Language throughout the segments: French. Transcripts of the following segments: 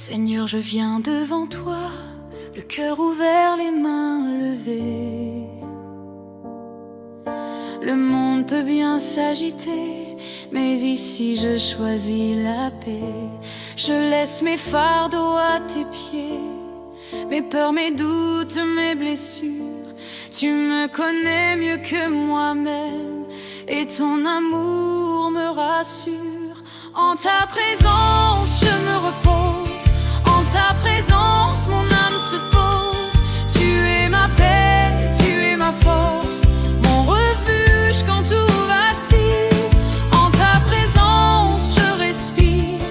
Seigneur, je viens devant toi, le cœur ouvert, les mains levées. Le monde peut bien s'agiter, mais ici je choisis la paix. Je laisse mes fardeaux à tes pieds, mes peurs, mes doutes, mes blessures. Tu me connais mieux que moi-même, et ton amour me rassure. En ta présence je me repose, en ta présence mon âme se pose. Tu es ma paix, tu es ma force, mon refuge quand tout vacille. En ta présence je respire,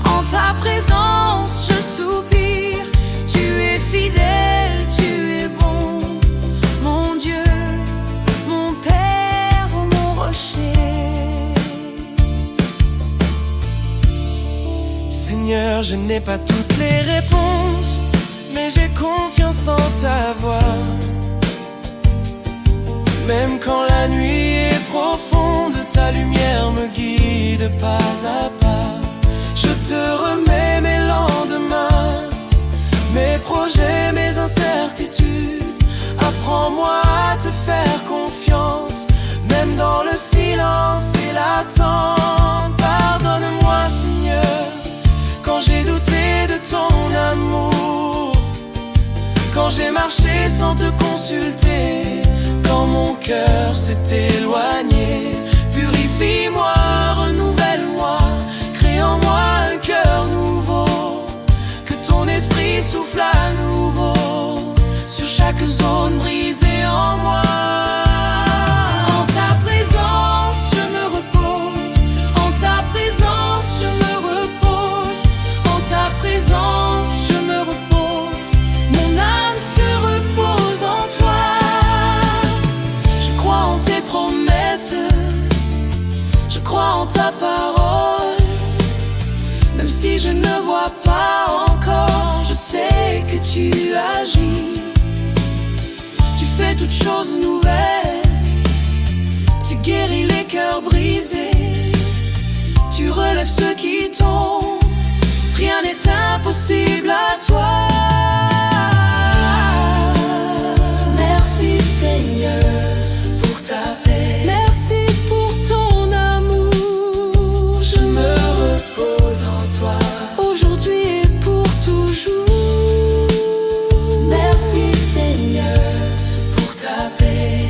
en ta présence je soupire. Tu es fidèle, tu es bon, mon Dieu, mon Père, mon rocher. Seigneur, je n'ai pas toutes les réponses, mais j'ai confiance en ta voix. Même quand la nuit est profonde, ta lumière me guide pas à pas. Je te remets mes lendemains, mes projets, mes incertitudes. Apprends-moi à te faire confiance, même dans le silence et l'attente. Pardonne-moi, Seigneur, quand j'ai douté de ton amour, quand j'ai marché sans te consulter, quand mon cœur s'est éloigné. Purifie-moi, renouvelle-moi, crée en moi un cœur nouveau. Que ton esprit souffle à nouveau sur chaque zone brisée en moi. En ta présence je me repose, en ta présence je me repose, en ta présence je me repose. Mon âme se repose en toi. Je crois en tes promesses, je crois en ta parole. Même si je ne vois pas encore, je sais que tu agis. Tu fais toutes choses nouvelles, tu guéris les cœurs brisés, tu relèves ceux qui tombent. Rien n'est impossible à toi. Merci Seigneur pour ta paix, Merci pour ton amour. je me repose en toi. Aujourd'hui et pour toujours. Merci Seigneur pour ta paix.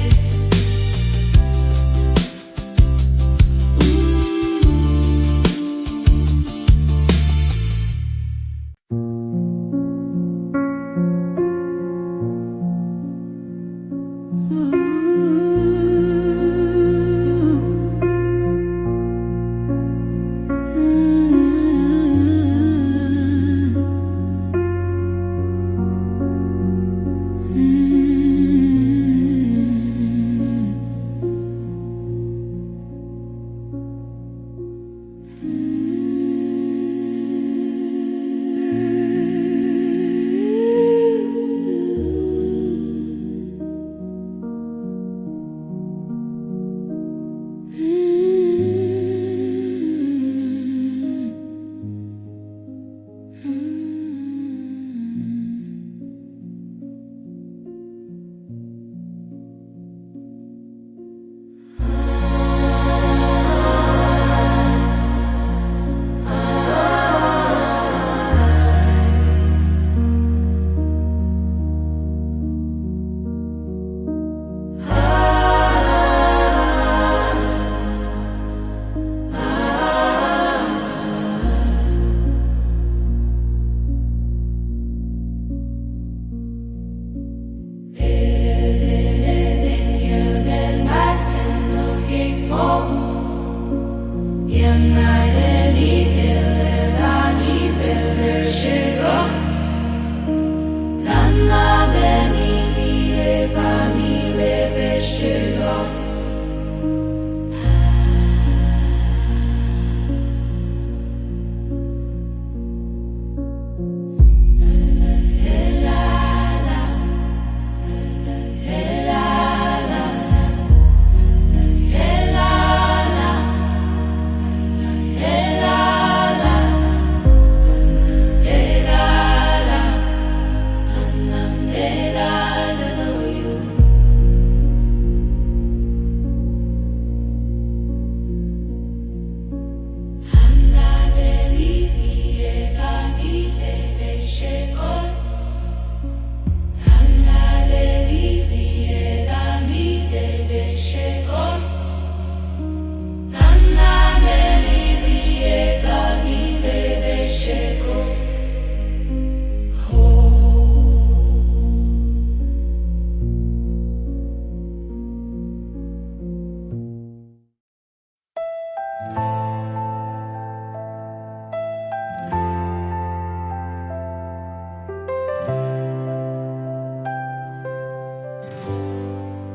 La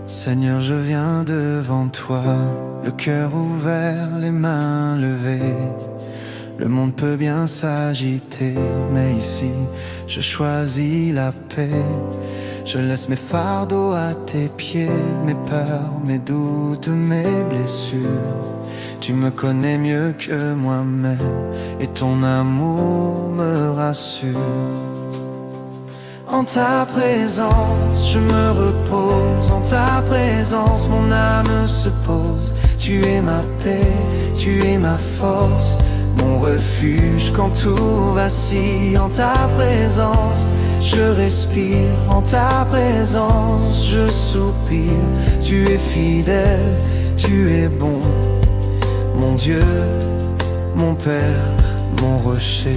Seigneur, je viens devant toi, le cœur ouvert, les mains levées. Le monde peut bien s'agiter, mais ici, je choisis la paix. Je laisse mes fardeaux à tes pieds, mes peurs, mes doutes, mes blessures. Tu me connais mieux que moi-même, et ton amour me rassure. En ta présence, je me repose. En ta présence, mon âme se pose. Tu es ma paix, tu es ma force, mon refuge quand tout vacille. En ta présence, je respire. En ta présence, je soupire. Tu es fidèle, tu es bon, mon Dieu, mon Père, mon rocher.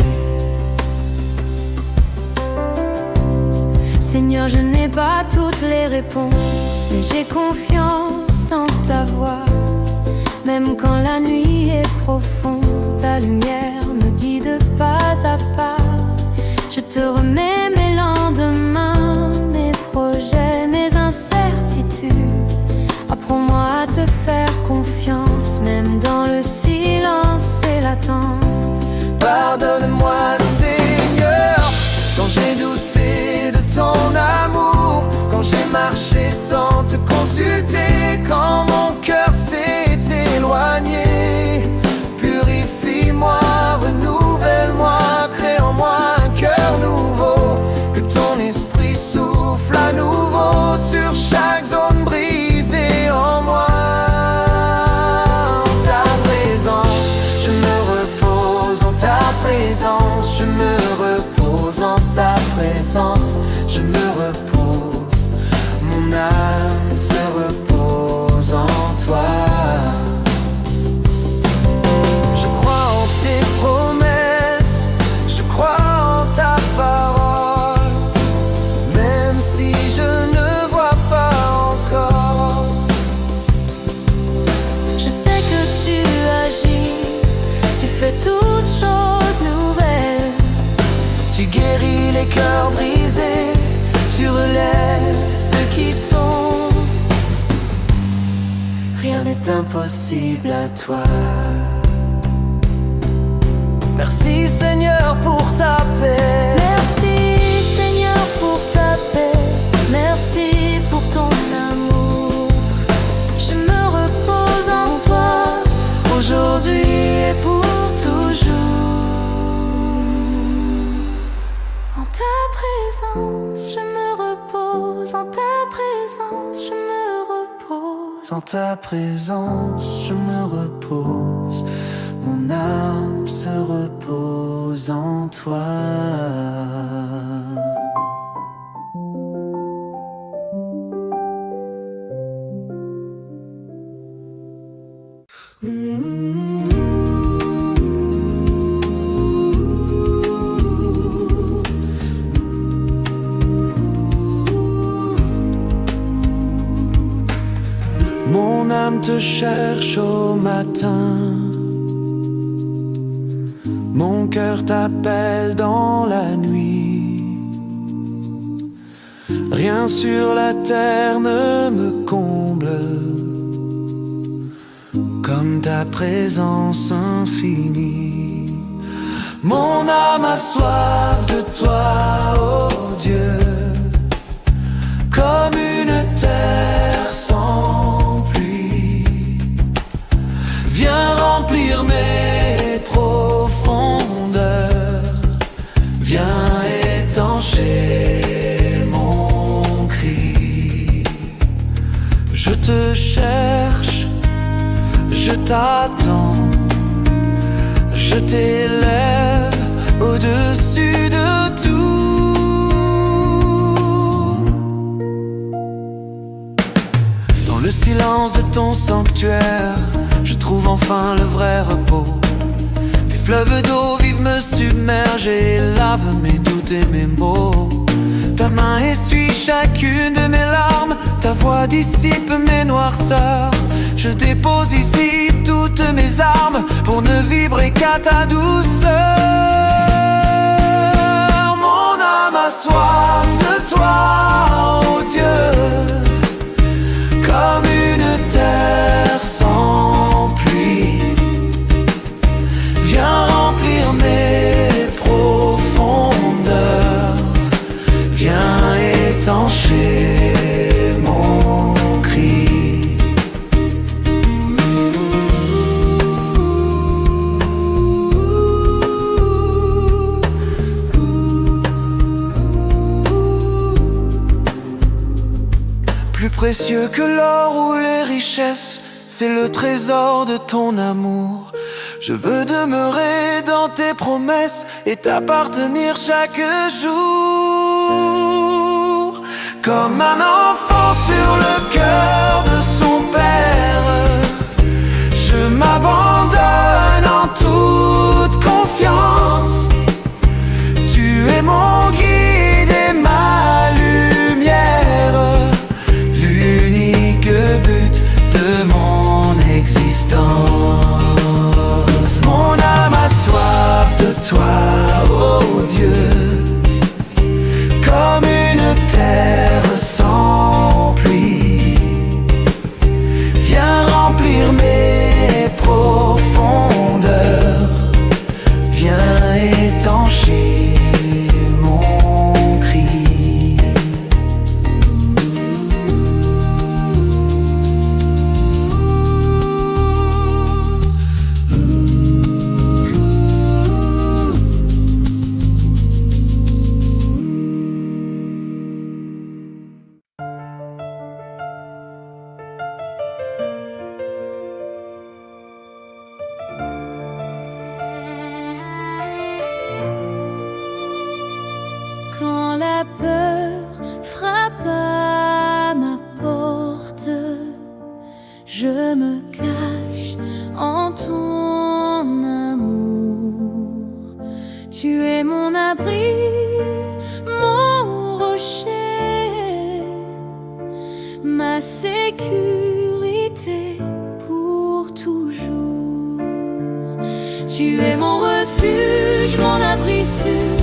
Seigneur, je n'ai pas toutes les réponses, mais j'ai confiance en ta voix. Même quand la nuit est profonde, ta lumière me guide pas à pas. Je te remets mes lendemains, mes projets, mes incertitudes. Apprends-moi à te faire confiance, même dans le silence et l'attente. Pardonne-moi, Seigneur, quand j'ai douté de ton amour, quand j'ai marché sans te consulter, quand mon cœur s'est éloigné. Purifie-moi, renouvelle-moi, crée en moi un cœur nouveau. Que ton esprit souffle à nouveau sur chaque zone brisée en moi. En ta présence, je me repose. En ta présence, je me repose. En ta présence, je me repose. Mon âme se repose en toi. Je crois en tes promesses, je crois en ta parole, même si je ne vois pas encore. Je sais que tu agis, tu fais toutes choses nouvelles. Tu guéris les cœurs brisés, tu relèves ceux qui tombent. Rien n'est impossible à toi. Merci Seigneur pour ta paix. Merci Seigneur pour ta paix. Merci pour ton amour. Je me repose en toi, aujourd'hui et pour toujours. En ta présence, je me repose. En ta présence, je me repose. En ta présence, je me repose. Mon âme se repose en toi. Mon âme te cherche au matin, mon cœur t'appelle dans la nuit. Rien sur la terre ne me comble comme ta présence infinie. Mon âme a soif de toi, oh Dieu, comme une terre sans pluie. Viens remplir mes profondeurs, viens étancher mon cri. Je te cherche, je t'attends, je t'élève au-dessus de tout. Dans le silence de ton sanctuaire, je trouve enfin le vrai repos. Tes fleuves d'eau vive me submergent et lavent mes doutes et mes maux. Ta main essuie chacune de mes larmes, ta voix dissipe mes noirceurs. Je dépose ici toutes mes armes pour ne vibrer qu'à ta douceur. Mon âme a soif de toi, oh Dieu, Plus précieux que l'or ou les richesses, c'est le trésor de ton amour. Je veux demeurer dans tes promesses et t'appartenir chaque jour. Comme un enfant sur le cœur de son père, je m'abandonne en toute confiance. Tu es mon guide et ma lumière, l'unique but de mon existence. Mon âme a soif de toi, oh Dieu, comme une terre sans pluie. Viens remplir mes profondeurs, viens étancher mon cri. Quand la peur frappe à ma porte, je me cache en ton amour. Tu es mon abri, mon rocher, ma sécurité pour toujours. Tu es mon refuge, mon abri sûr.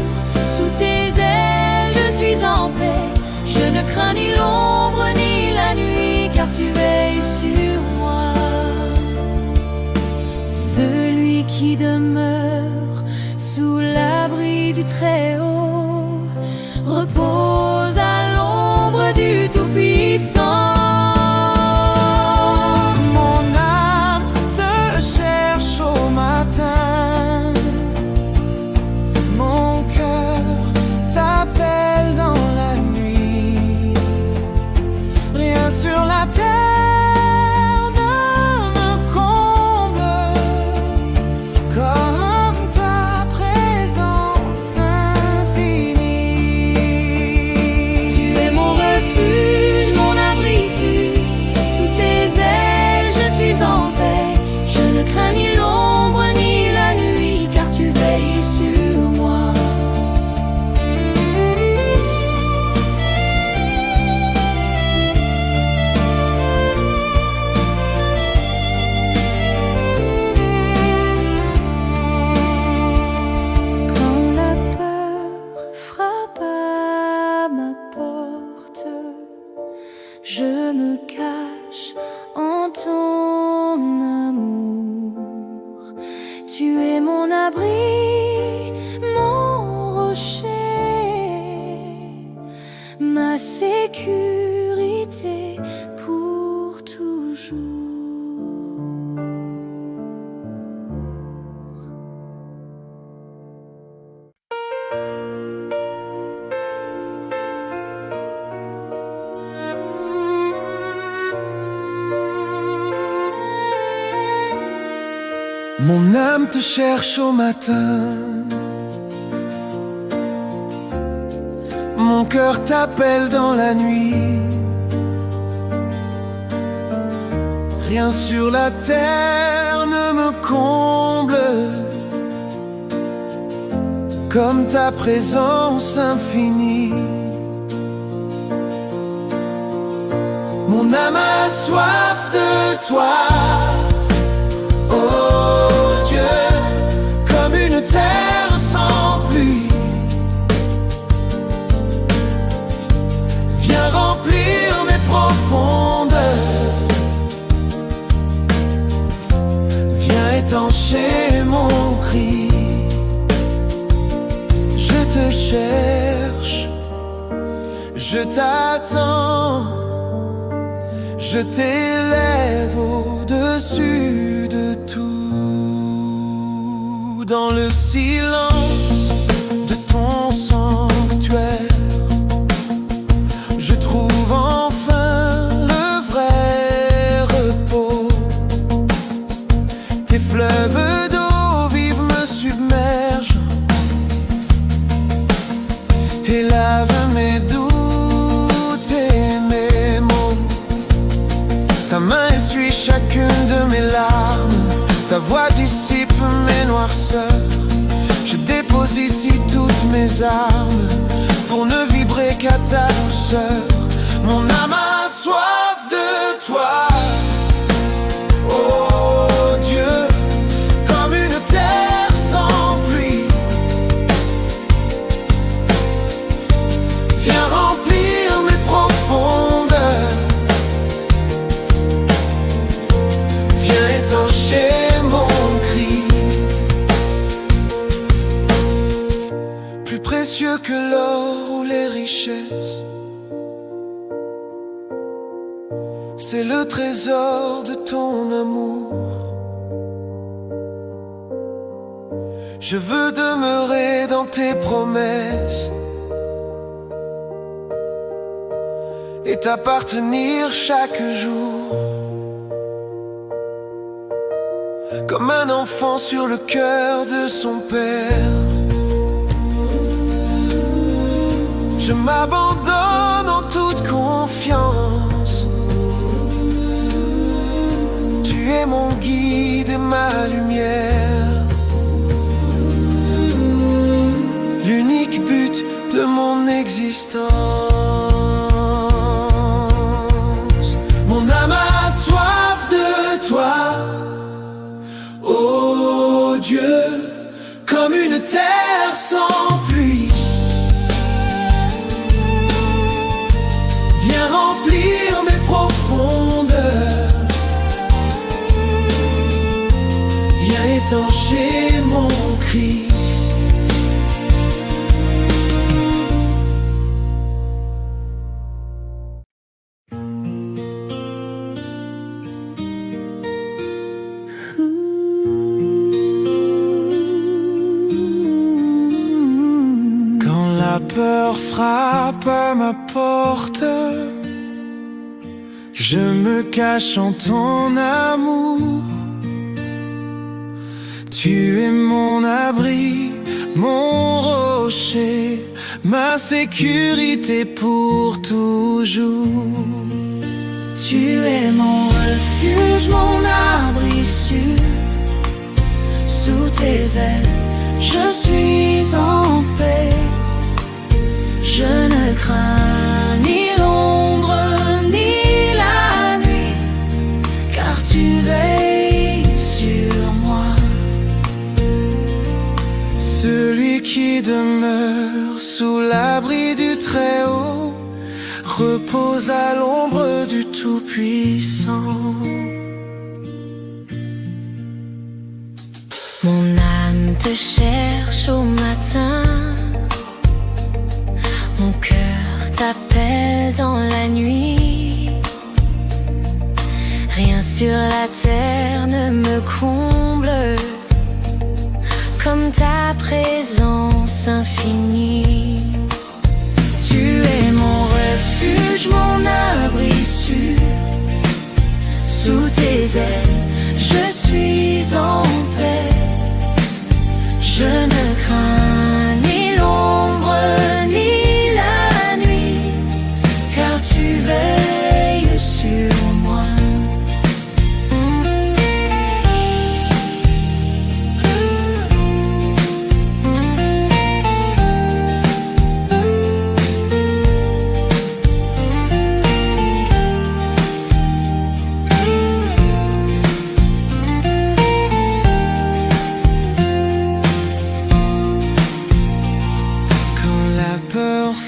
Sous tes ailes, je suis en paix. Je ne crains ni l'ombre ni la nuit, car tu veilles sur moi. Celui qui demeure sous l'abri du Très-Haut repose à l'ombre du Tout-Puissant. Mon âme te cherche au matin, mon cœur t'appelle dans la nuit. Rien sur la terre ne me comble comme ta présence infinie. Tu es mon refuge, mon abri sûr. Sous tes ailes, je suis en paix. Je ne crains ni l'ombre ni la nuit, car tu veilles sur moi. Quand la peur frappe à ma porte, je me cache en ton amour. Tu es mon abri, mon rocher, ma sécurité pour toujours. Mon âme te cherche au matin, mon cœur t'appelle dans la nuit. Rien sur la terre ne me comble comme ta présence infinie. Mon âme a soif de toi, oh Dieu, comme une terre sans pluie. Viens remplir mes profondeurs, viens étancher mon cri. Je te cherche, je t'attends, je t'élève au-dessus de tout. Dans le silence de ton sanctuaire, je trouve enfin voix dissipe mes noirceurs. Je dépose ici toutes mes armes pour ne vibrer qu'à ta douceur. Mon âme a soif de toi, oh Dieu, comme une terre sans pluie. Viens remplir mes profondeurs, viens étancher mon cri. Plus précieux que l'or ou les richesses, c'est le trésor de ton amour. Je veux demeurer dans tes promesses et t'appartenir chaque jour. Comme un enfant sur le cœur de son père, je m'abandonne en toute confiance. Tu es mon guide et ma lumière, l'unique but de mon existence. Mon âme a soif de toi, oh Dieu, comme une terre sans pluie. Viens remplir mes profondeurs, viens étancher mon cri. Quand la peur frappe à ma porte, je me cache en ton amour. Tu es mon abri, mon rocher, ma sécurité pour toujours. Tu es mon refuge, mon abri sûr. Sous tes ailes, je suis en paix. Je ne crains ni l'ombre ni la nuit, car tu veilles sur moi. Celui qui demeure sous l'abri du Très-Haut repose à l'ombre du Tout-Puissant. Mon âme te cherche au matin, mon cœur t'appelle dans la nuit. Rien sur la terre ne me comble comme ta présence infinie. Tu es mon refuge, mon abri sûr. Sous tes ailes, je suis en paix. Je ne crains ni l'ombre ni la nuit, car tu veilles sur moi.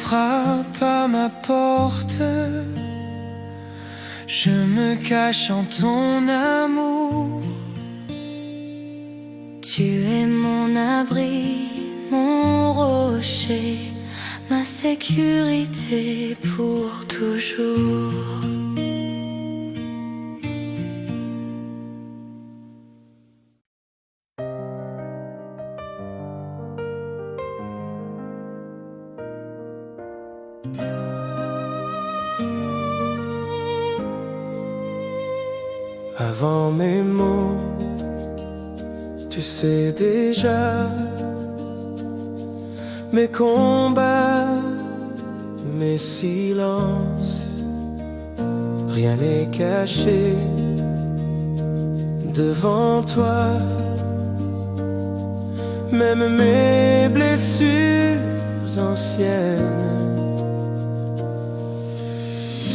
Frappe à ma porte, je me cache en ton amour. Tu es mon abri, mon rocher, ma sécurité pour toujours. Avant mes mots, tu sais déjà mes combats, mes silences. Rien n'est caché devant toi. Même mes blessures anciennes.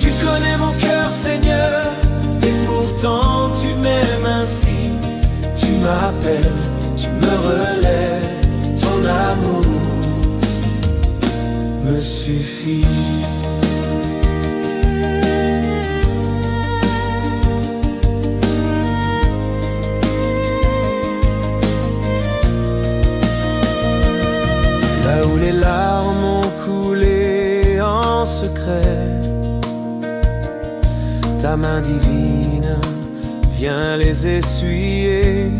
Tu connais mon cœur, Seigneur, et pourtant tu m'aimes ainsi. Tu m'appelles, tu me relèves, ton amour me suffit. Là où les larmes ont coulé en secret, ta main divine vient les essuyer.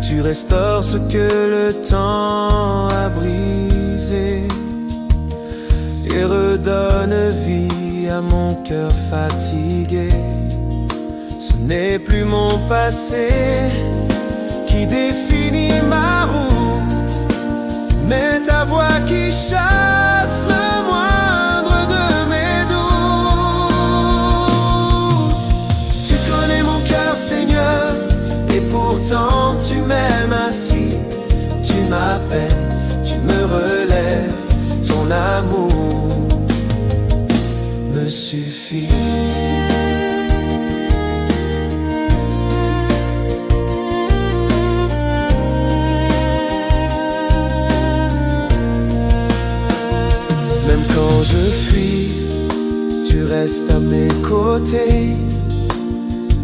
Tu restaures ce que le temps a brisé et redonne vie à mon cœur fatigué. Ce n'est plus mon passé qui définit ma route, mais ta voix qui chasse le moindre de mes doutes. Tu connais mon cœur, Seigneur, et pourtant tu m'aimes ainsi. Tu m'appelles, tu me relèves, ton amour me suffit. Même quand je fuis, tu restes à mes côtés.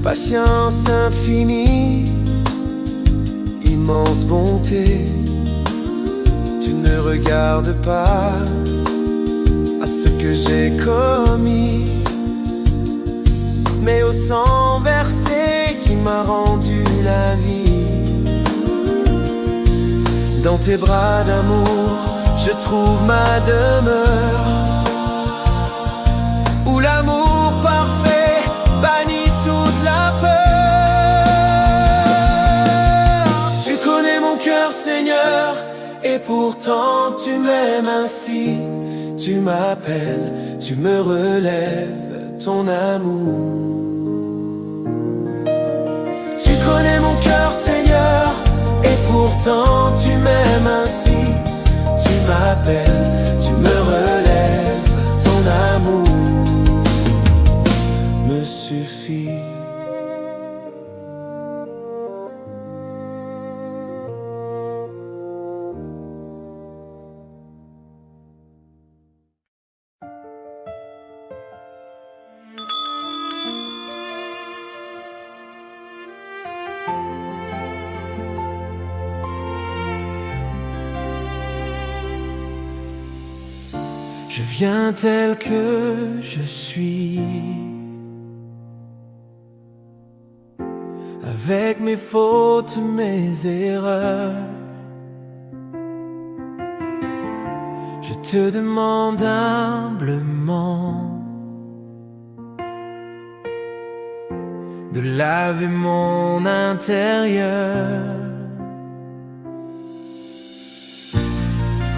Patience infinie, immense bonté. Tu ne regardes pas à ce que j'ai commis, mais au sang versé qui m'a rendu la vie. Dans tes bras d'amour, je trouve ma demeure, où l'amour parfait bannit toute la peur. Tu connais mon cœur, Seigneur, et pourtant tu m'aimes ainsi. Tu m'appelles, tu me relèves, ton amour. Tu connais mon cœur, Seigneur, et pourtant tu m'aimes ainsi. Tu m'appelles, tu me relèves, ton amour me suffit. Je viens tel que je suis, avec mes fautes, mes erreurs. Je te demande humblement de laver mon intérieur.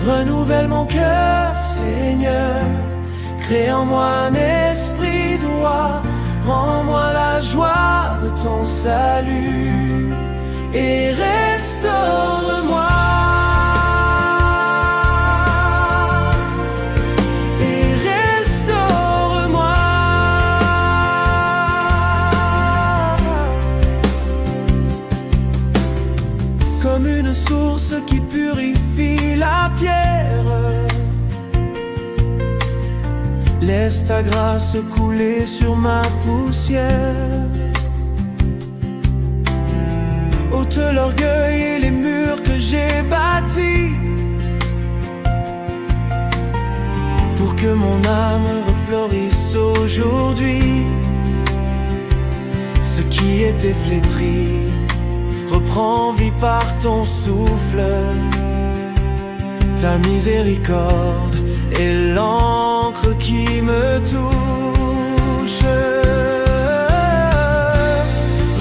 Renouvelle mon cœur, Seigneur, crée en moi un esprit droit, rends-moi la joie de ton salut et restaure-moi. Et restaure-moi. Comme une source qui purifie la pierre, laisse ta grâce couler sur ma poussière. Ôte l'orgueil et les murs que j'ai bâtis, pour que mon âme refleurisse aujourd'hui. Ce qui était flétri reprend vie par ton souffle. Ta miséricorde est l'encre qui me touche.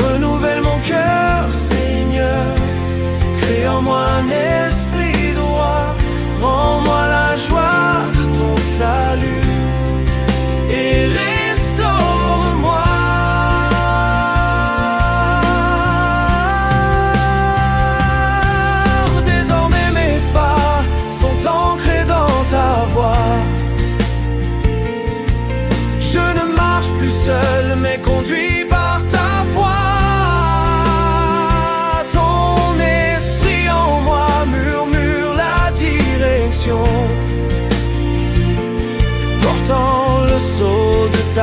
Renouvelle mon cœur, Seigneur, crée en moi un esprit droit, rends-moi la joie de ton salut et restaure-moi.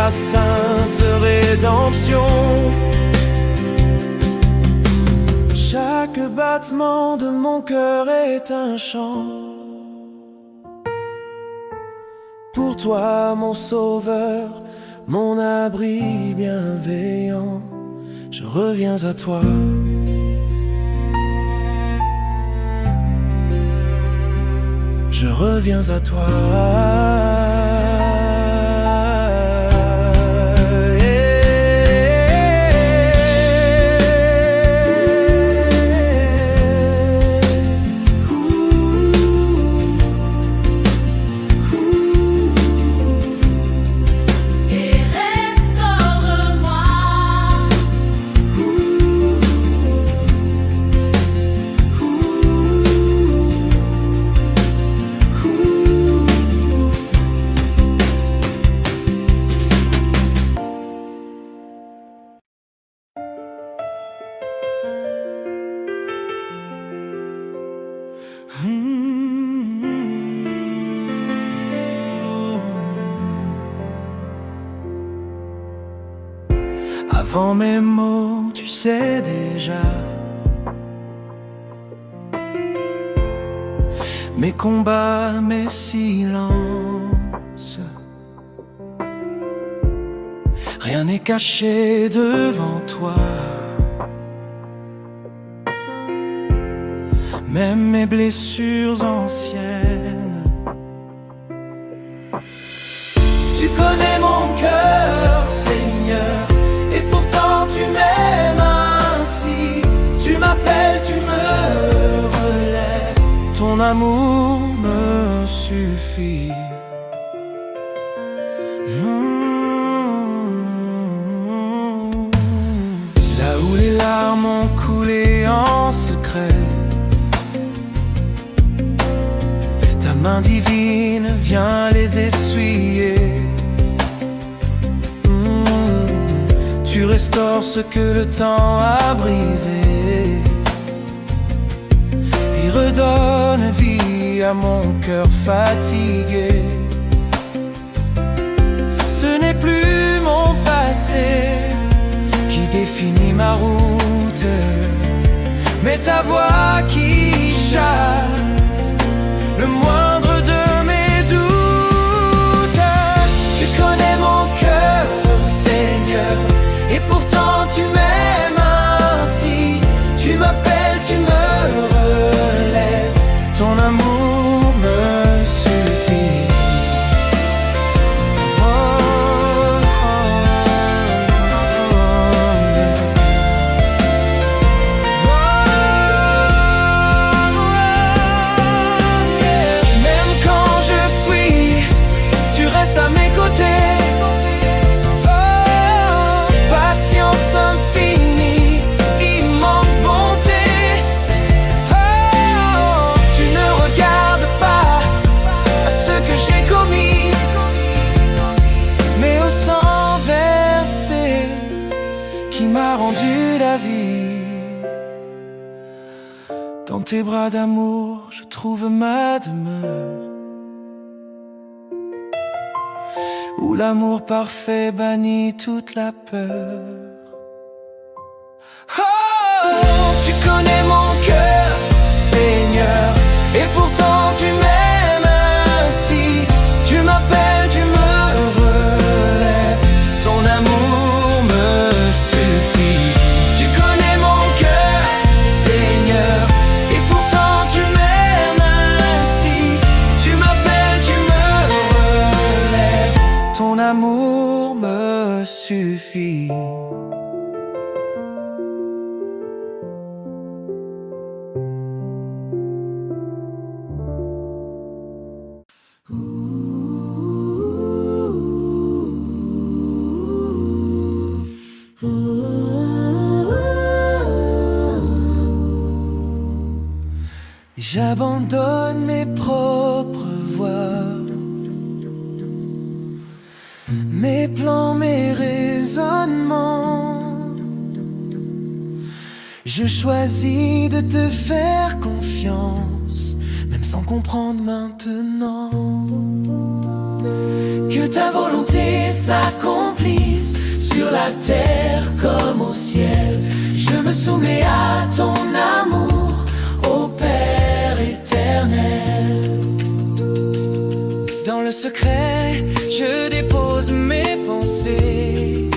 ta sainte rédemption. Chaque battement de mon cœur est un chant pour toi, mon sauveur, mon abri bienveillant. Je reviens à toi. Je reviens à toi. Avant mes mots, tu sais déjà mes combats, mes silences. Rien n'est caché devant toi. Même mes blessures anciennes. Tu connais mon cœur, Seigneur, et pourtant tu m'aimes ainsi. Tu m'appelles, tu me relèves. Ton amour me suffit. Là où les larmes ont coulé en secret, ta main divine vient les essuyer. Tu restaures ce que le temps a brisé et redonne vie à mon cœur fatigué. Ce n'est plus mon passé qui définit ma route, mais ta voix qui chasse le moindre de mes doutes. Tu connais mon cœur, Seigneur, et pourtant tu m'aimes ainsi. Tu m'appelles, tu me relèves. Ton amour me suffit. Oh, oh, oh, yeah. Même quand je fuis, tu restes à mes côtés. M'a rendu la vie. Dans tes bras d'amour, je trouve ma demeure, où l'amour parfait bannit toute la peur. Oh, tu connais mon cœur, Seigneur, et pourtant tu m'aimes ainsi. Tu m'appelles, tu me relèves. Ton amour me suffit. Tu connais mon cœur, Seigneur, et pourtant tu m'aimes ainsi. Tu m'appelles, tu me relèves. Ton amour me suffit. J'abandonne mes propres voies, mes plans, mes raisonnements. Je choisis de te faire confiance, même sans comprendre maintenant. Que ta volonté s'accomplisse. s'accomplisse sur la terre comme au ciel. Je me soumets à ton amour, ô Père éternel. Dans le secret, je dépose mes pensées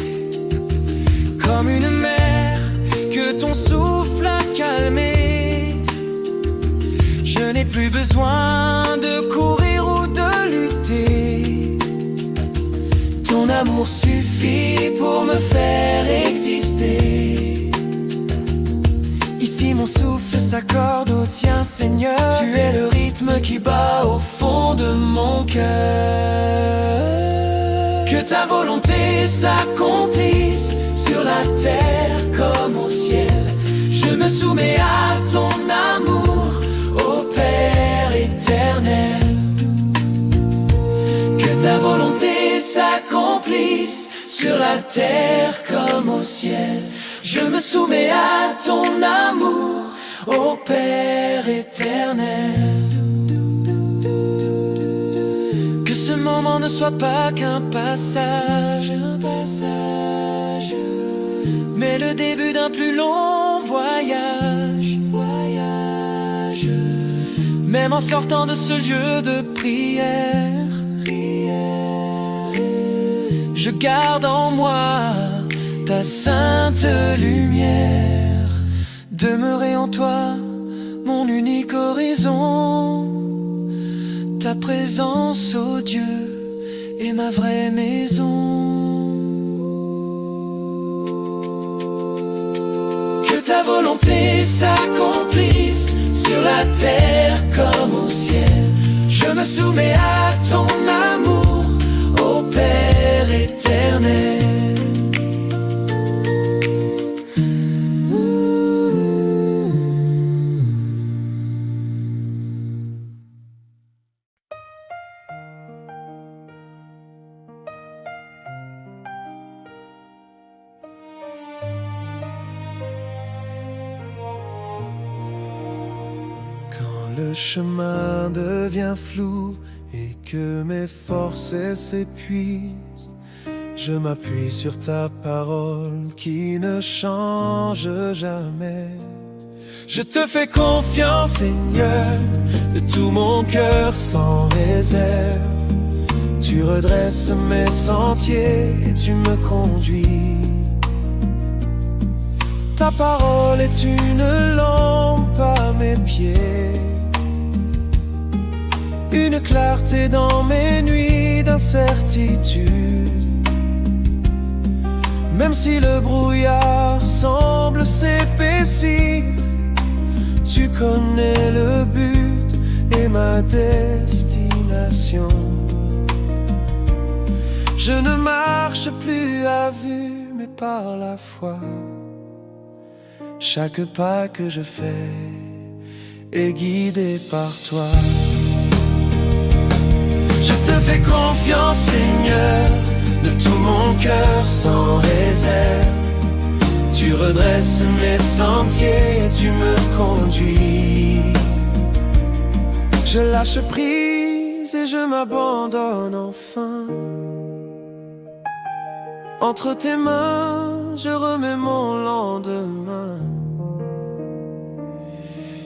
comme une mer que ton souffle a calmée. Je n'ai plus besoin de courir ou de lutter. Ton amour suffit pour me faire exister. Ici mon souffle s'accorde au tien, Seigneur. Tu es le rythme qui bat au fond de mon cœur. Que ta volonté s'accomplisse sur la terre comme au ciel. Je me soumets à ton amour, ô Père éternel. Que ta volonté s'accomplisse sur la terre comme au ciel. Je me soumets à ton amour, ô Père éternel. Que ce moment ne soit pas qu'un passage, mais le début d'un plus long voyage. Même en sortant de ce lieu de prière, je garde en moi ta sainte lumière. Demeurer en toi, mon unique horizon. Ta présence, ô Dieu, est ma vraie maison. Que ta volonté s'accomplisse sur la terre comme au ciel. Je me soumets à ton amour, ô Père éternel. Le chemin devient flou et que mes forces s'épuisent, je m'appuie sur ta parole qui ne change jamais. Je te fais confiance, Seigneur, de tout mon cœur sans réserve. Tu redresses mes sentiers et tu me conduis. Ta parole est une lampe à mes pieds, une clarté dans mes nuits d'incertitude. Même si le brouillard semble s'épaissir, tu connais le but et ma destination. Je ne marche plus à vue, mais par la foi. Chaque pas que je fais est guidé par toi. Je te fais confiance, Seigneur, de tout mon cœur sans réserve. Tu redresses mes sentiers et tu me conduis. Je lâche prise et je m'abandonne enfin. Entre tes mains, je remets mon lendemain.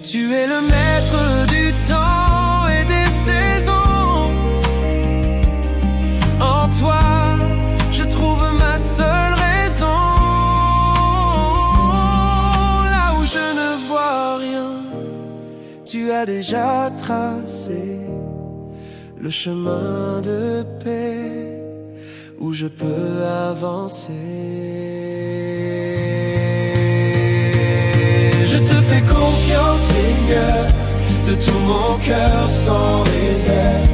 Tu es le maître du temps et des saisons. En toi, je trouve ma seule raison. Là où je ne vois rien, tu as déjà tracé le chemin de paix où je peux avancer. Je te fais confiance, Seigneur, de tout mon cœur sans réserve.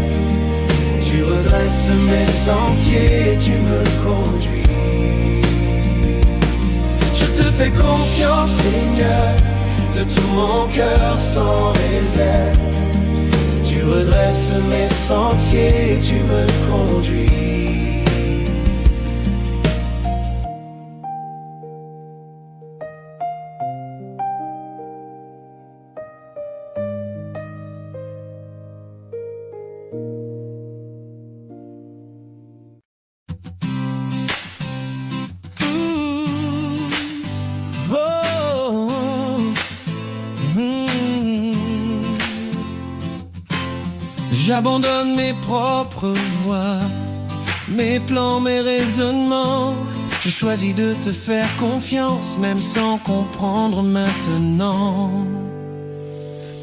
Tu redresses mes sentiers et tu me conduis. Je te fais confiance, Seigneur, de tout mon cœur sans réserve. Tu redresses mes sentiers et tu me conduis. J'abandonne mes propres voies, mes plans, mes raisonnements. Je choisis de te faire confiance, même sans comprendre maintenant.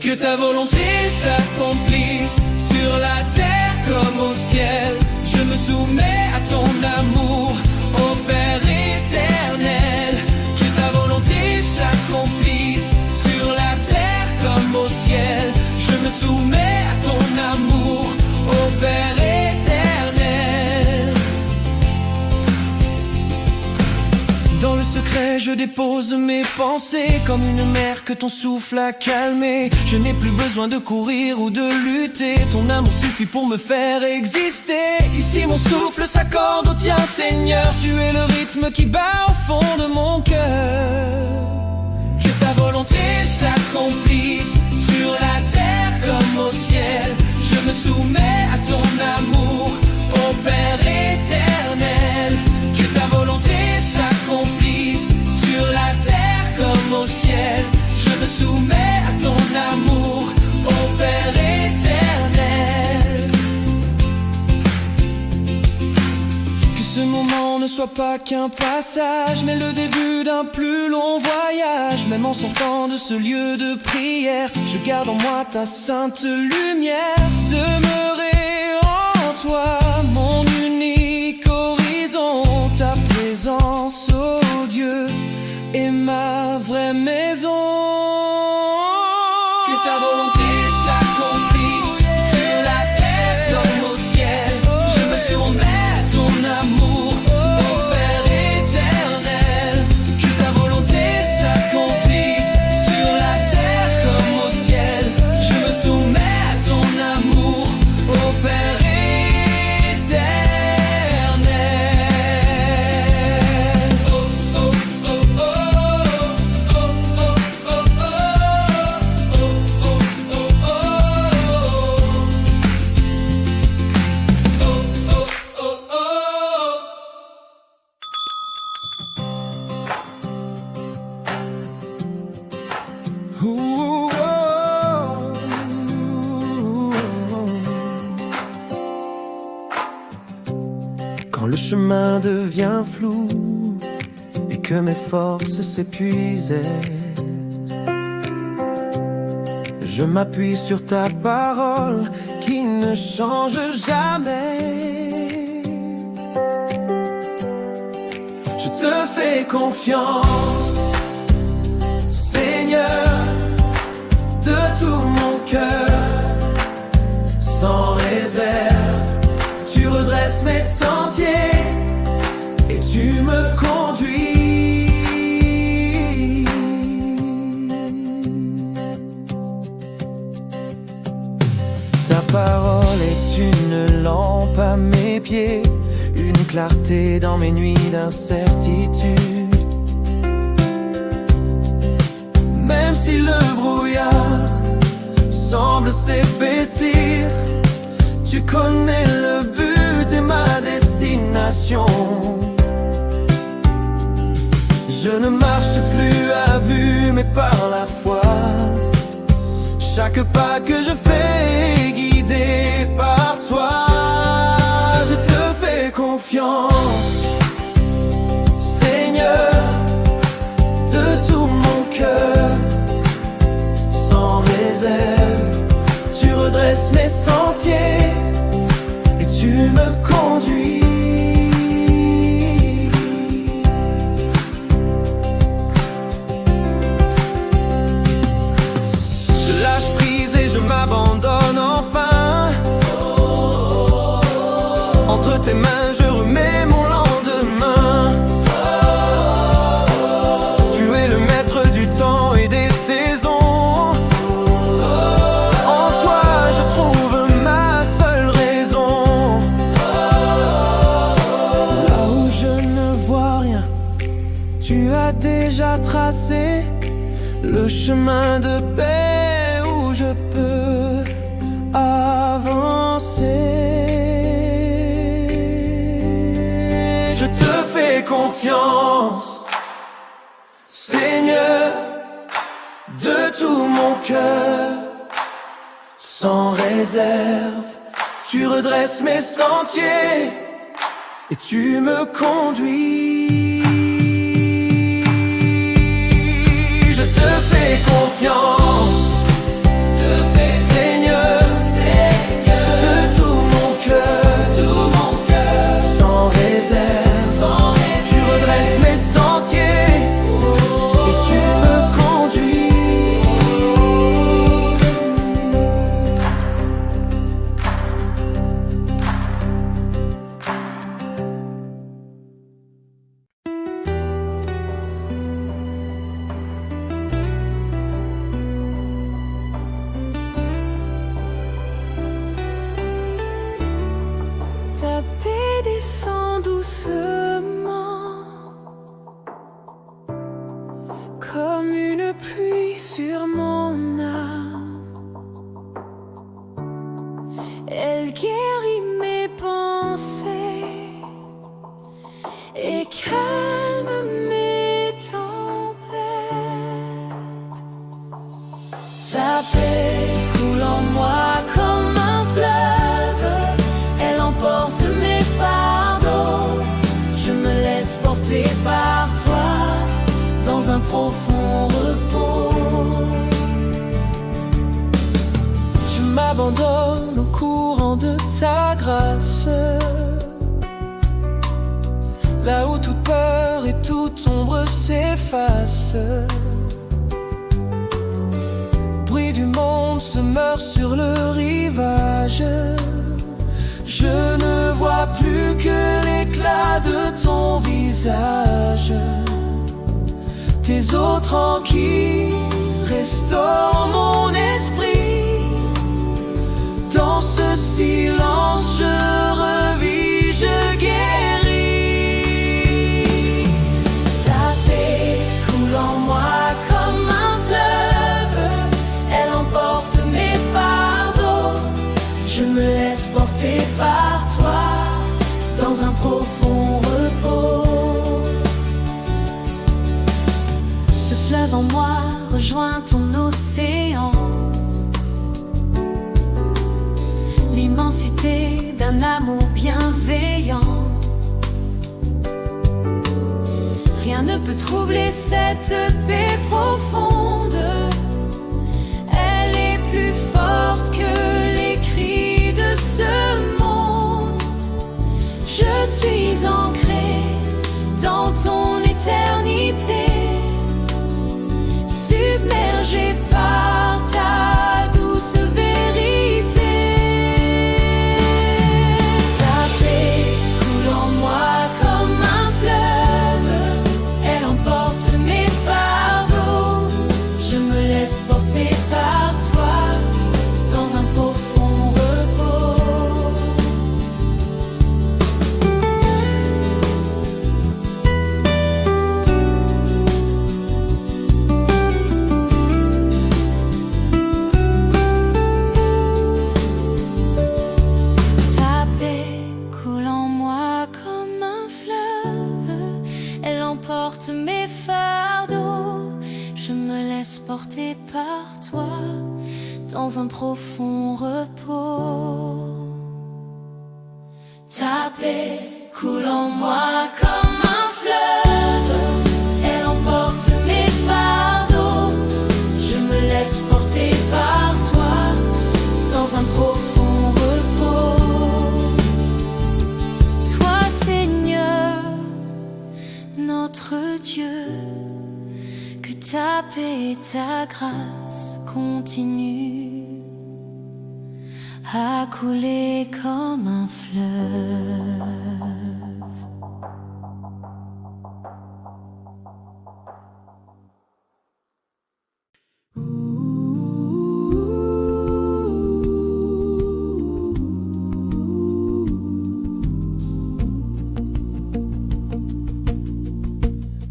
Que ta volonté s'accomplisse sur la terre comme au ciel. Je me soumets à ton amour, ô Père éternel. Que ta volonté s'accomplisse sur la terre comme au ciel. Je me soumets à ton amour, ô Père éternel. Dans le secret, je dépose mes pensées comme une mer que ton souffle a calmé. Je n'ai plus besoin de courir ou de lutter. Ton amour suffit pour me faire exister. Ici mon souffle s'accorde au tien, Seigneur. Tu es le rythme qui bat au fond de mon cœur. Que ta volonté s'accomplisse sur la terre comme au ciel. Je me soumets à ton amour, ô Père éternel. Que ta volonté s'accomplisse sur la terre comme au ciel. Je me soumets à ton amour, ô Père éternel. Que ce moment ne soit pas qu'un passage, mais le début d'un plus long voyage. Même en sortant de ce lieu de prière, je garde en moi ta sainte lumière. Demeurer en toi, mon unique horizon. Ta présence, ô Dieu, est ma vraie maison. Que ta volonté s'accomplisse sur la terre comme au ciel. Je me soumets à ton amour, ô Père éternel. Que ta volonté s'accomplisse sur la terre comme au ciel. Je me soumets à ton amour, ô Père éternel. Oh, oh, oh, oh, oh, oh, oh, oh, Quand le chemin devient flou et que mes forces s'épuisaient, je m'appuie sur ta parole qui ne change jamais. Je te fais confiance, Seigneur, de tout mon cœur, sans réserve. Tu redresses mes sentiers et tu me conduis. Ta parole est une lampe à mes pieds, une clarté dans mes nuits d'incertitude. Même si le brouillard semble s'épaissir, tu connais le but et ma destination. Je ne marche plus à vue mais par la foi. Chaque pas que je fais est guidé par toi. Je te fais confiance, Seigneur, de tout mon cœur, sans réserve. Tu redresses mes sentiers et tu me conduis. Je lâche prise et je m'abandonne enfin. Entre tes mains je remets mon lendemain. Tu es le maître du temps et des saisons. En toi je trouve ma seule raison. Là où je ne vois rien, tu as déjà tracé le chemin de paix où je peux avancer. Je te fais confiance, Seigneur, de tout mon cœur, sans réserve. Tu redresses mes sentiers et tu me conduis. Je te fais confiance, Seigneur, de tout mon cœur, sans réserve. Tu redresses mes sentiers et tu me conduis. Ta paix descend doucement, comme une pluie sur mon âme. Elle guérit mes pensées et calme mes tempêtes. Ta paix coule en moi comme un fleuve. Elle emporte mes fardeaux. Je me laisse porter par toi dans un profond repos. Je m'abandonne au courant de ta grâce, là où toute peur et toute ombre s'effacent. Bruit du monde se meurt sur le rivage. Je ne vois plus que l'éclat de ton visage. Tes eaux tranquilles restaurent mon esprit. Dans ce silence je revis, je guéris. Ta paix coule en moi comme un fleuve. Elle emporte mes fardeaux. Je me laisse porter par toi dans un profond repos. Ce fleuve en moi rejoint ton océan. L'immensité d'un amour bienveillant. Rien ne peut troubler cette paix profonde. Elle est plus forte que les cris de ce monde. Je suis ancré dans ton éternité, submergé par ta douce vérité. Ta paix coule en moi comme un fleuve. Elle emporte mes fardeaux. Je me laisse porter par toi dans un profond repos. Ta paix coule en moi comme un fleuve. Elle emporte mes fardeaux. Je me laisse porter par toi dans un profond repos. Ta paix coule en moi comme un fleuve. Elle emporte mes fardeaux. Je me laisse porter par toi dans un profond repos. Toi, Seigneur, notre Dieu, que ta paix et ta grâce continuent à couler comme un fleuve.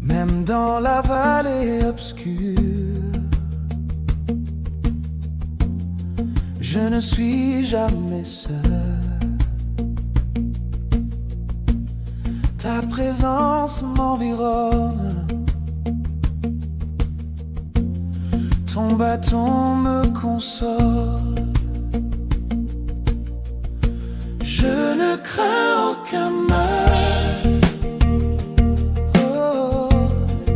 Même dans la vallée obscure, je ne suis jamais seul. Ta présence m'environne, ton bâton me console. Je ne crains aucun mal, oh,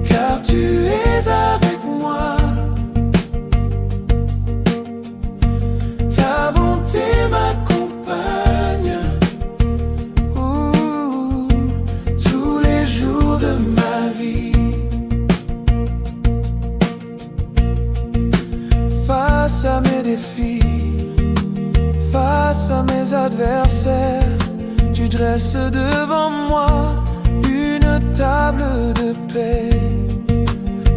car tu es avec moi. Ta bonté m'accompagne, tous les jours de ma vie. Face à mes défis, face à mes adversaires, tu dresses devant moi une table de paix.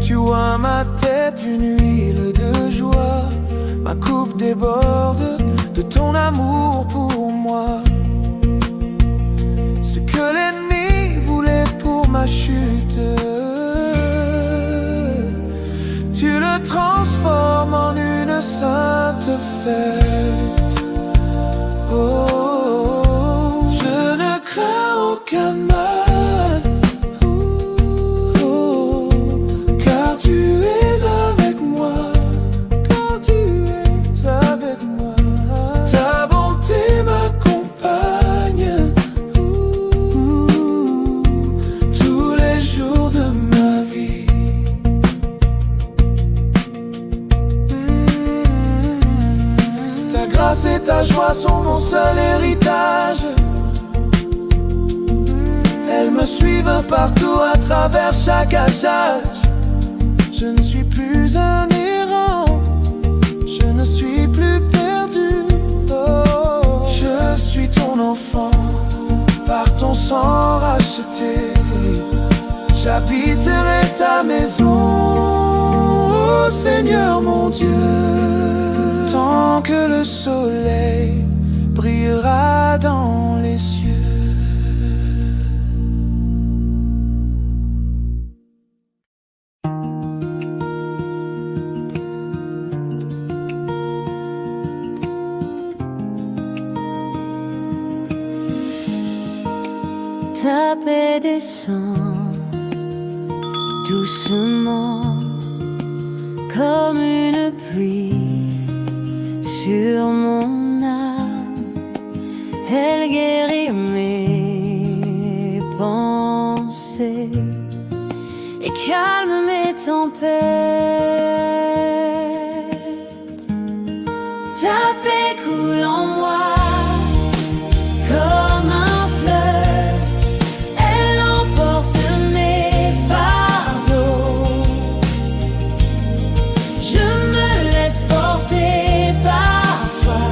Tu oins ma tête d'une huile de joie, ma coupe déborde de ton amour pour moi. Ce que l'ennemi voulait pour ma chute, tu le transformes en une sainte fête. Oh, je ne crains aucun mal, oh, car tu es avec moi, car tu es avec moi. Ta bonté m'accompagne, tous les jours de ma vie. Ta grâce et ta joie sont mon seul héritage. Elles me suivent partout à travers chaque âge. Je ne suis plus un errant, je ne suis plus perdu. Oh, je suis ton enfant, par ton sang racheté. J'habiterai ta maison, oh Seigneur mon Dieu, tant que le soleil brillera dans les cieux. Ta paix descend doucement comme une pluie sur mon âme. Elle guérit mes pensées et calme mes tempêtes. Ta paix coule en moi comme un fleuve. Elle emporte mes fardeaux. Je me laisse porter par toi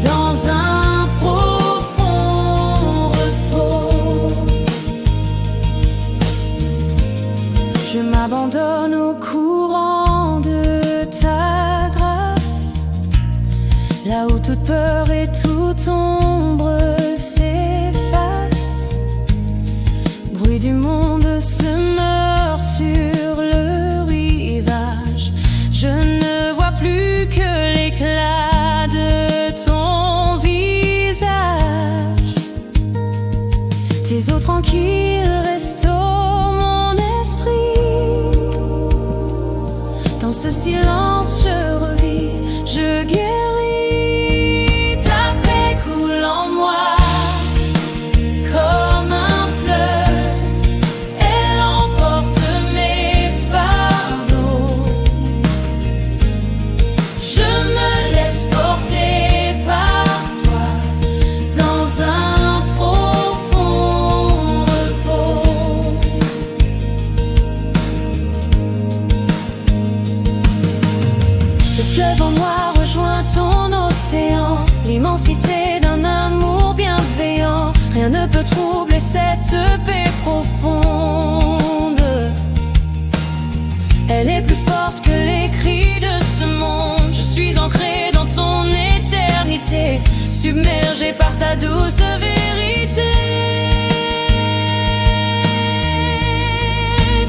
dans un profond repos. Je m'abandonne au courant de ta grâce, là où toute peur et toute ombre s'efface. Bruit du monde se meurt sur le rivage. Je ne vois plus que l'éclat de ton visage. Tes eaux tranquilles restaurent mon esprit. Dans ce silence je revis, je guéris. Ta paix coule en moi comme un fleuve. Elle emporte mes fardeaux. Je me laisse porter par toi dans un profond repos. Ce fleuve en moi rejoint ton océan, l'immensité d'un amour bienveillant. Rien ne peut troubler cette paix profonde. Elle est plus forte que les cris de ce monde. Je suis ancré dans ton éternité, submergé par ta douce vérité.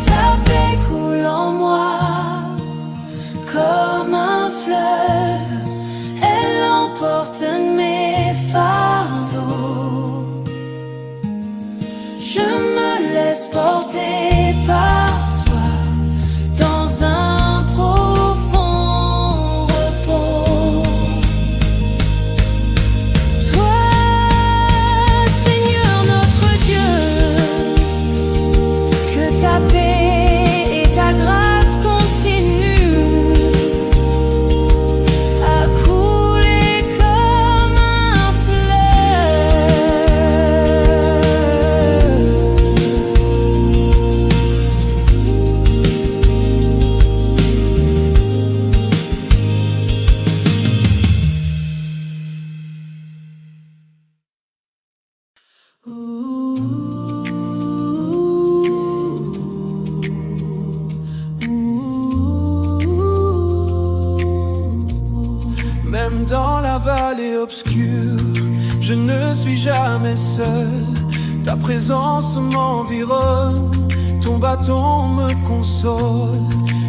Ta paix coule en moi comme un fleuve. Elle emporte mes fardeaux. Je me laisse porter par toi dans un profond repos. Toi, ta paix et ta grâce continuent à couler comme un Même dans la vallée obscure, je ne suis jamais seul. Ta présence m'environne, ton bâton me console.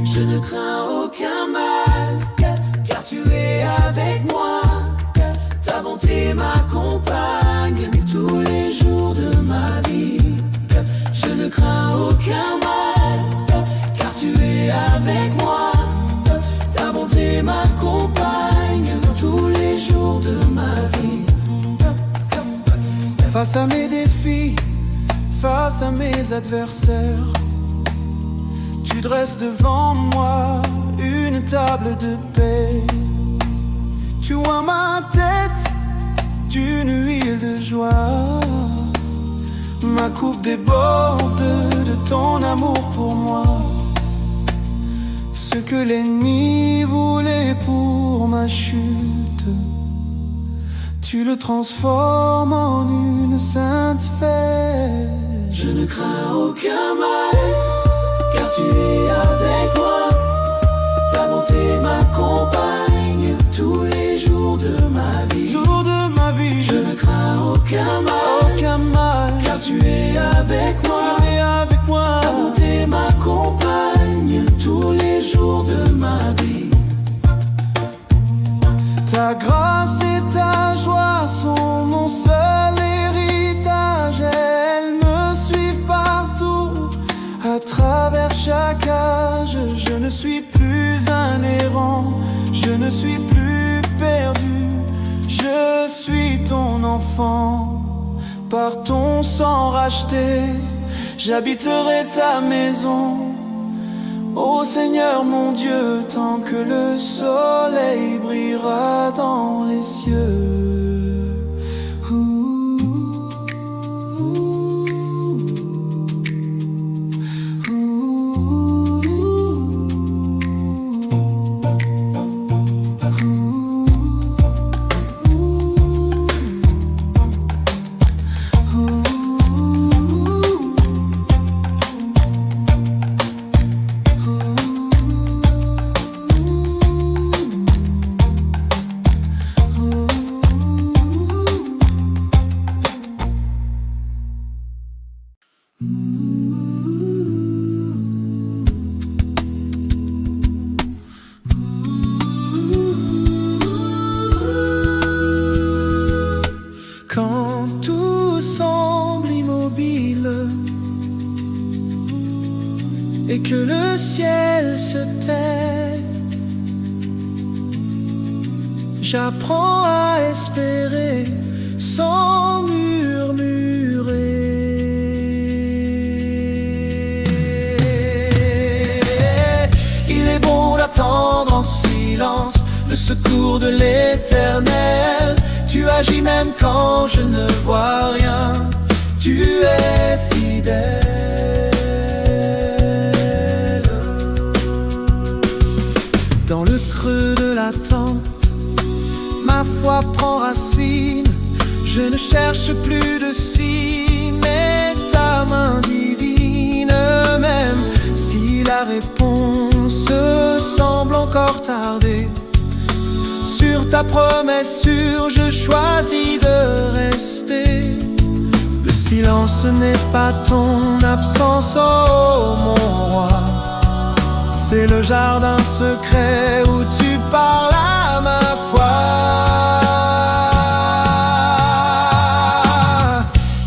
Je ne crains aucun mal, car tu es avec moi. Ta bonté m'accompagne tous les jours de ma vie. Je ne crains aucun mal, car tu es avec moi. Ta bonté m'accompagne tous les jours de ma vie. Face à mes défis, face à mes adversaires, tu dresses devant moi une table de paix. Tu oins ma tête d'une huile de joie. Ma coupe déborde de ton amour pour moi. Ce que l'ennemi voulait pour ma chute, tu le transformes en une sainte fête. Je ne crains aucun mal, car tu es avec moi. Ta bonté m'accompagne tous les jours de ma vie. Je ne crains aucun mal, car tu es avec moi. Ta bonté m'accompagne tous les jours de ma vie. Ta grâce et ta joie sont mon seul héritage. Elles me suivent partout, à travers chaque âge. Je ne suis plus un errant, je ne suis plus perdu. Je suis ton enfant, par ton sang racheté. J'habiterai ta maison, ô Seigneur mon Dieu, tant que le soleil brillera dans les cieux. Quand tout semble immobile et que le ciel se tait, j'apprends à espérer sans murmurer. Il est bon d'attendre en silence le secours de l'Éternel. Tu agis même quand je ne vois rien. Tu es fidèle. Dans le creux de l'attente, ma foi prend racine. Je ne cherche plus de signe, mais ta main divine. Même si la réponse semble encore tarder, sur ta promesse sûre, je choisis de rester. Le silence n'est pas ton absence, oh mon roi. C'est le jardin secret où tu parles à ma foi.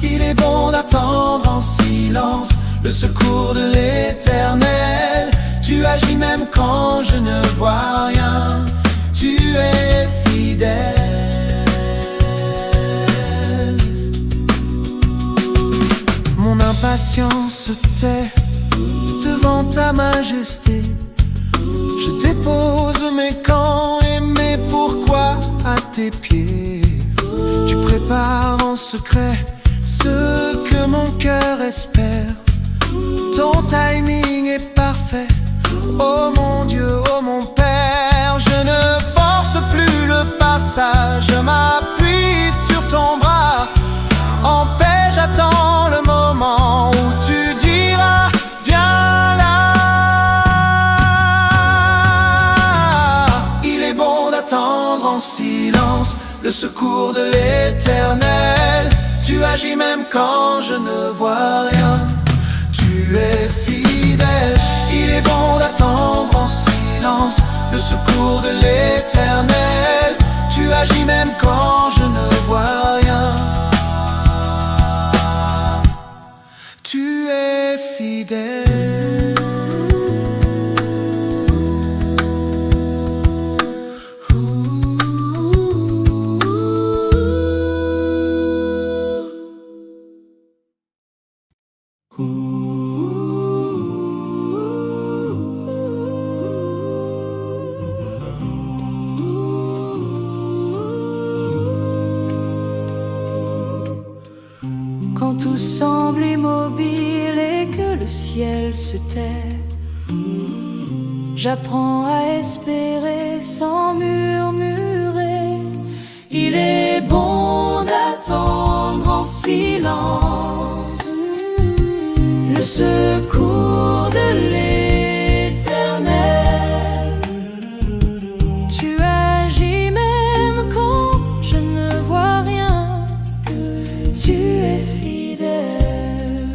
Il est bon d'attendre en silence le secours de l'Éternel. Tu agis même quand je ne vois rien. Tu es fidèle. Mon impatience se tait devant ta majesté, je dépose mes quand et mes pourquoi à tes pieds. Tu prépares en secret ce que mon cœur espère. Ton timing est parfait. Oh mon Dieu, oh mon Père, je ne force plus le passage, je m'appuie sur ton bras. En paix, j'attends le moment où tu diras viens là. Il est bon d'attendre en silence le secours de l'Éternel. Tu agis même quand je ne vois rien. Tu es fidèle. Il est bon d'attendre en silence le secours de l'Éternel. Tu agis même quand je ne vois rien. Tu es fidèle. Quand tout semble immobile et que le ciel se tait, j'apprends à espérer sans murmurer. Il est bon d'attendre en silence le secours de l'Éternel. Tu agis même quand je ne vois rien. Tu es fidèle.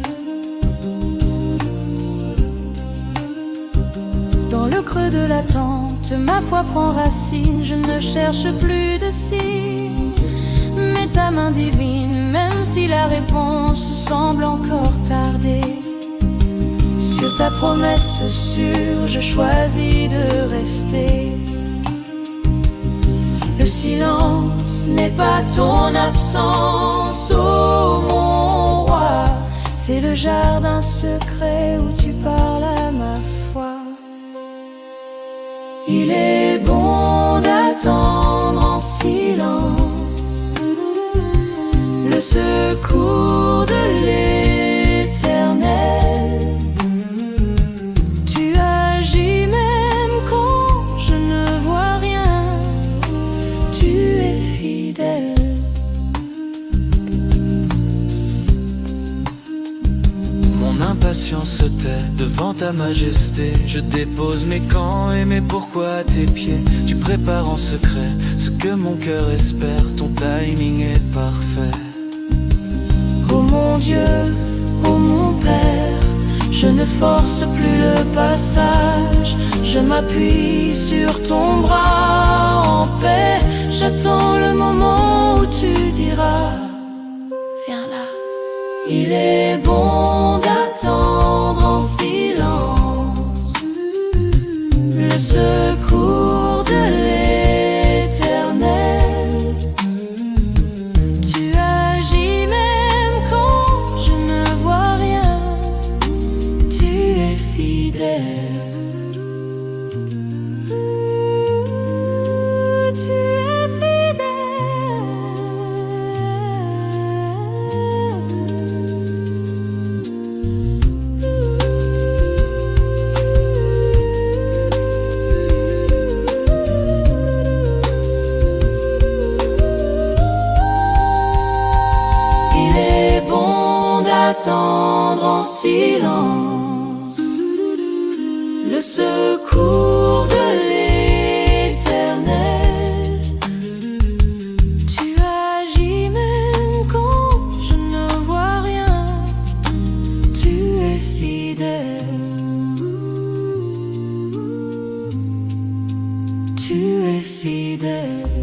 Dans le creux de l'attente, ma foi prend racine. Je ne cherche plus de signes, mais ta main divine, même si la réponse semble encore tarder. Sur ta promesse sûre, je choisis de rester. Le silence n'est pas ton absence, oh mon roi. C'est le jardin secret où tu parles à ma foi. Il est bon d'attendre en silence le secours de l'Éternel. Tu agis même quand je ne vois rien. Tu es fidèle. Mon impatience se tait devant ta majesté. Je dépose mes quand et mes pourquoi à tes pieds. Tu prépares en secret ce que mon cœur espère. Ton timing est parfait. Oh mon Dieu, oh mon Père, je ne force plus le passage. Je m'appuie sur ton bras en paix. J'attends le moment où tu diras viens là. Il est bon d'attendre en silence le secours de l'Éternel. Tu agis même quand je ne vois rien. Tu es fidèle. Tu es fidèle. Il est bon d'attendre en silence le secours de l'Éternel. Tu agis même quand je ne vois rien. Tu es fidèle. Tu es fidèle.